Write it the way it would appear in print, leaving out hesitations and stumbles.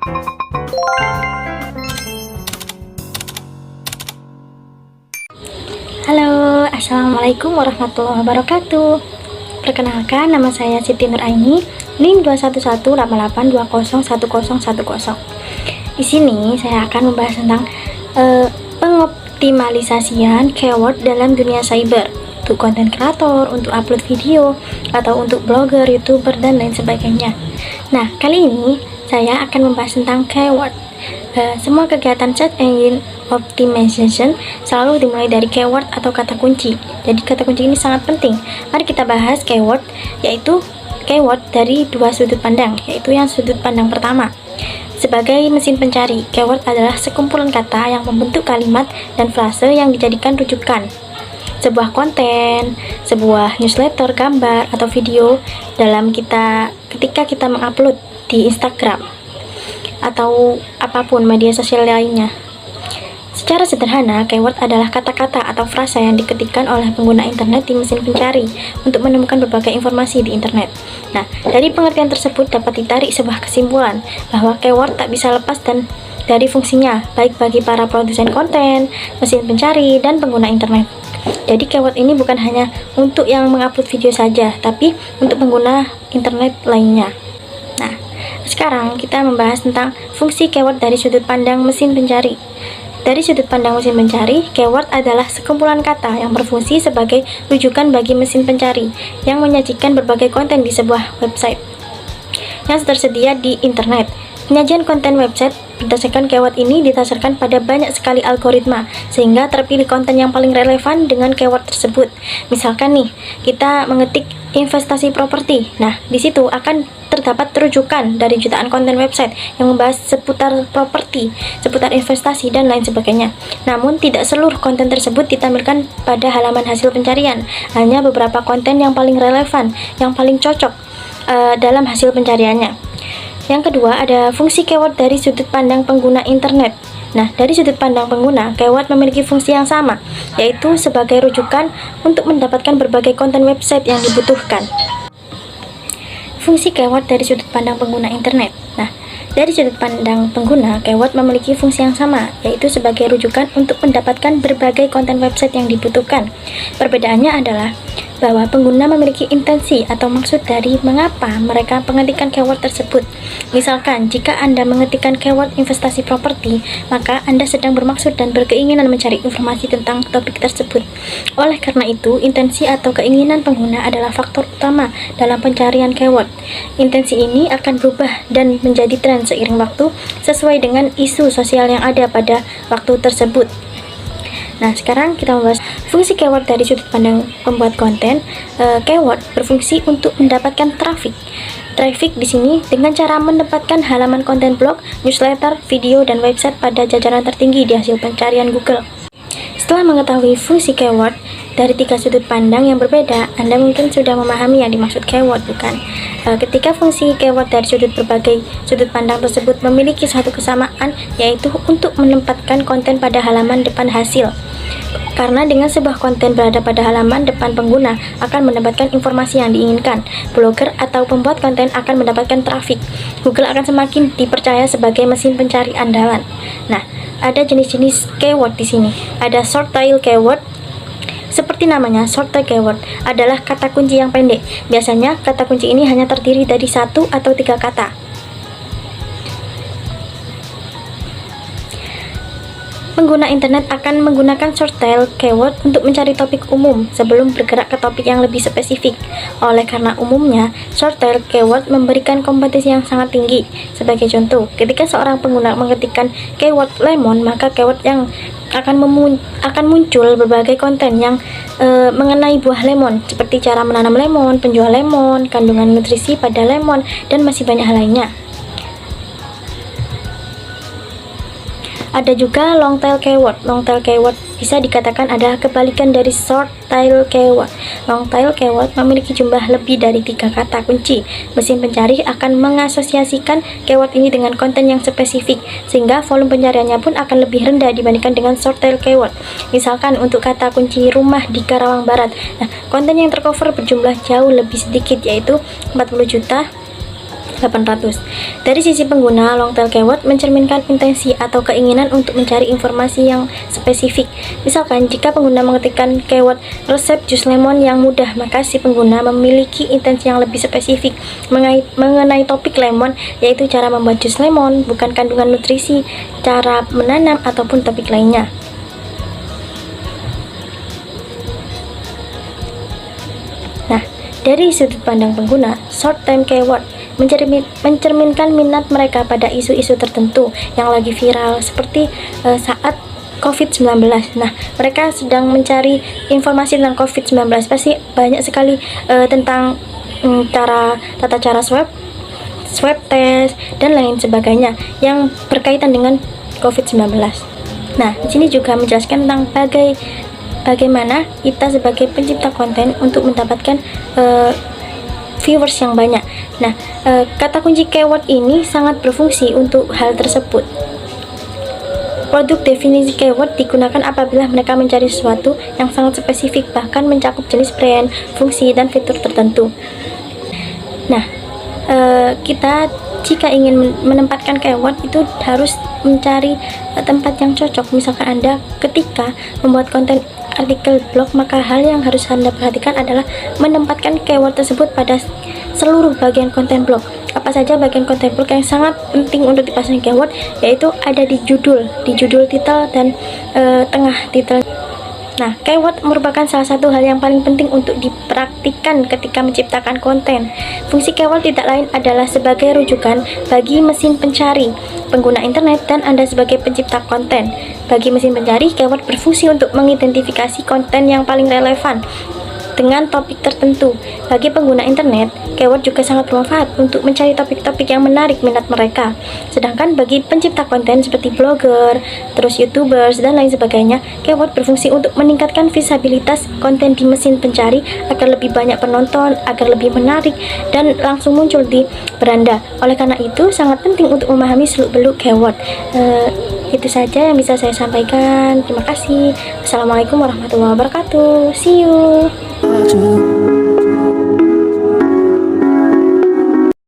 Halo, assalamualaikum warahmatullahi wabarakatuh. Perkenalkan, nama saya Siti Nuraini, NIM 21188201010. Di sini saya akan membahas tentang pengoptimalisasian keyword dalam dunia cyber untuk konten kreator, untuk upload video, atau untuk blogger, youtuber, dan lain sebagainya. Nah, kali ini saya akan membahas tentang keyword. Semua kegiatan search engine optimization selalu dimulai dari keyword atau kata kunci. Jadi kata kunci ini sangat penting. Mari kita bahas keyword, yaitu keyword dari dua sudut pandang, yaitu yang sudut pandang pertama. Sebagai mesin pencari, keyword adalah sekumpulan kata yang membentuk kalimat dan frase yang dijadikan rujukan. Sebuah konten, sebuah newsletter, gambar, atau video ketika kita mengupload di Instagram atau apapun media sosial lainnya. Secara sederhana, keyword adalah kata-kata atau frasa yang diketikkan oleh pengguna internet di mesin pencari untuk menemukan berbagai informasi di internet. Nah, dari pengertian tersebut dapat ditarik sebuah kesimpulan bahwa keyword tak bisa lepas dari fungsinya, baik bagi para produsen konten, mesin pencari, dan pengguna internet. Jadi keyword ini bukan hanya untuk yang mengupload video saja, tapi untuk pengguna internet lainnya. Nah, sekarang kita membahas tentang fungsi keyword dari sudut pandang mesin pencari. Dari sudut pandang mesin pencari, keyword adalah sekumpulan kata yang berfungsi sebagai rujukan bagi mesin pencari yang menyajikan berbagai konten di sebuah website yang tersedia di internet. Penyajian konten website berdasarkan keyword ini didasarkan pada banyak sekali algoritma, sehingga terpilih konten yang paling relevan dengan keyword tersebut. Misalkan nih, kita mengetik investasi properti. Nah, di situ akan terdapat rujukan dari jutaan konten website yang membahas seputar properti, seputar investasi, dan lain sebagainya. Namun, tidak seluruh konten tersebut ditampilkan pada halaman hasil pencarian. Hanya beberapa konten yang paling relevan, yang paling cocok dalam hasil pencariannya. Yang kedua, ada fungsi keyword dari sudut pandang pengguna internet. Nah, dari sudut pandang pengguna, keyword memiliki fungsi yang sama, yaitu sebagai rujukan untuk mendapatkan berbagai konten website yang dibutuhkan. Fungsi keyword dari sudut pandang pengguna internet. Nah, dari sudut pandang pengguna, keyword memiliki fungsi yang sama, yaitu sebagai rujukan untuk mendapatkan berbagai konten website yang dibutuhkan. Perbedaannya adalah bahwa pengguna memiliki intensi atau maksud dari mengapa mereka mengetikkan keyword tersebut. Misalkan, jika Anda mengetikkan keyword investasi properti, maka Anda sedang bermaksud dan berkeinginan mencari informasi tentang topik tersebut. Oleh karena itu, intensi atau keinginan pengguna adalah faktor utama dalam pencarian keyword. Intensi ini akan berubah dan menjadi tren seiring waktu sesuai dengan isu sosial yang ada pada waktu tersebut. Nah, sekarang kita membahas fungsi keyword dari sudut pandang pembuat konten. Keyword berfungsi untuk mendapatkan traffic. Traffic di sini dengan cara mendapatkan halaman konten blog, newsletter, video, dan website pada jajaran tertinggi di hasil pencarian Google. Setelah mengetahui fungsi keyword dari tiga sudut pandang yang berbeda, Anda mungkin sudah memahami yang dimaksud keyword, bukan? Ketika fungsi keyword dari berbagai sudut pandang tersebut memiliki satu kesamaan, yaitu untuk menempatkan konten pada halaman depan hasil. Karena dengan sebuah konten berada pada halaman depan, pengguna akan mendapatkan informasi yang diinginkan. Blogger atau pembuat konten akan mendapatkan traffic. Google akan semakin dipercaya sebagai mesin pencari andalan. Nah, ada jenis-jenis keyword di sini. Ada short tail keyword. Seperti namanya, short tail keyword adalah kata kunci yang pendek. Biasanya, kata kunci ini hanya terdiri dari 1 atau 3 kata. Pengguna internet akan menggunakan short tail keyword untuk mencari topik umum sebelum bergerak ke topik yang lebih spesifik. Oleh karena umumnya, short tail keyword memberikan kompetisi yang sangat tinggi. Sebagai contoh, ketika seorang pengguna mengetikkan keyword lemon, maka keyword yang akan muncul berbagai konten yang mengenai buah lemon, seperti cara menanam lemon, penjual lemon, kandungan nutrisi pada lemon, dan masih banyak hal lainnya. Ada juga long tail keyword. Long tail keyword bisa dikatakan adalah kebalikan dari short tail keyword. Long tail keyword memiliki jumlah lebih dari 3 kata kunci. Mesin pencari akan mengasosiasikan keyword ini dengan konten yang spesifik, sehingga volume pencariannya pun akan lebih rendah dibandingkan dengan short tail keyword. Misalkan untuk kata kunci rumah di Karawang Barat. Nah, konten yang tercover berjumlah jauh lebih sedikit, yaitu 40 juta 800. Dari sisi pengguna, long tail keyword mencerminkan intensi atau keinginan untuk mencari informasi yang spesifik. Misalkan, jika pengguna mengetikkan keyword resep jus lemon yang mudah, maka si pengguna memiliki intensi yang lebih spesifik mengenai topik lemon, yaitu cara membuat jus lemon, bukan kandungan nutrisi, cara menanam, ataupun topik lainnya. Nah, dari sudut pandang pengguna, short term keyword mencerminkan minat mereka pada isu-isu tertentu yang lagi viral, seperti saat COVID-19. Nah, mereka sedang mencari informasi tentang COVID-19, pasti banyak sekali tentang tata cara swab test, dan lain sebagainya yang berkaitan dengan COVID-19. Nah, di sini juga menjelaskan tentang bagaimana kita sebagai pencipta konten untuk mendapatkan viewers yang banyak. Nah, kata kunci keyword ini sangat berfungsi untuk hal tersebut. Produk definisi keyword digunakan apabila mereka mencari sesuatu yang sangat spesifik, bahkan mencakup jenis brand, fungsi, dan fitur tertentu. Nah, kita jika ingin menempatkan keyword itu harus mencari tempat yang cocok. Misalkan Anda ketika membuat konten artikel blog, maka hal yang harus Anda perhatikan adalah menempatkan keyword tersebut pada seluruh bagian konten blog. Apa saja bagian konten blog yang sangat penting untuk dipasang keyword, yaitu ada di judul, titel, dan tengah titel. Nah, keyword merupakan salah satu hal yang paling penting untuk dipraktikkan ketika menciptakan konten. Fungsi keyword tidak lain adalah sebagai rujukan bagi mesin pencari, pengguna internet, dan Anda sebagai pencipta konten. Bagi mesin pencari, keyword berfungsi untuk mengidentifikasi konten yang paling relevan dengan topik tertentu. Bagi pengguna internet, keyword juga sangat bermanfaat untuk mencari topik-topik yang menarik minat mereka. Sedangkan bagi pencipta konten seperti blogger, terus YouTubers, dan lain sebagainya, keyword berfungsi untuk meningkatkan visibilitas konten di mesin pencari agar lebih banyak penonton, agar lebih menarik, dan langsung muncul di beranda. Oleh karena itu, sangat penting untuk memahami seluk-beluk keyword. Itu saja yang bisa saya sampaikan. Terima kasih. Assalamualaikum warahmatullahi wabarakatuh. See you.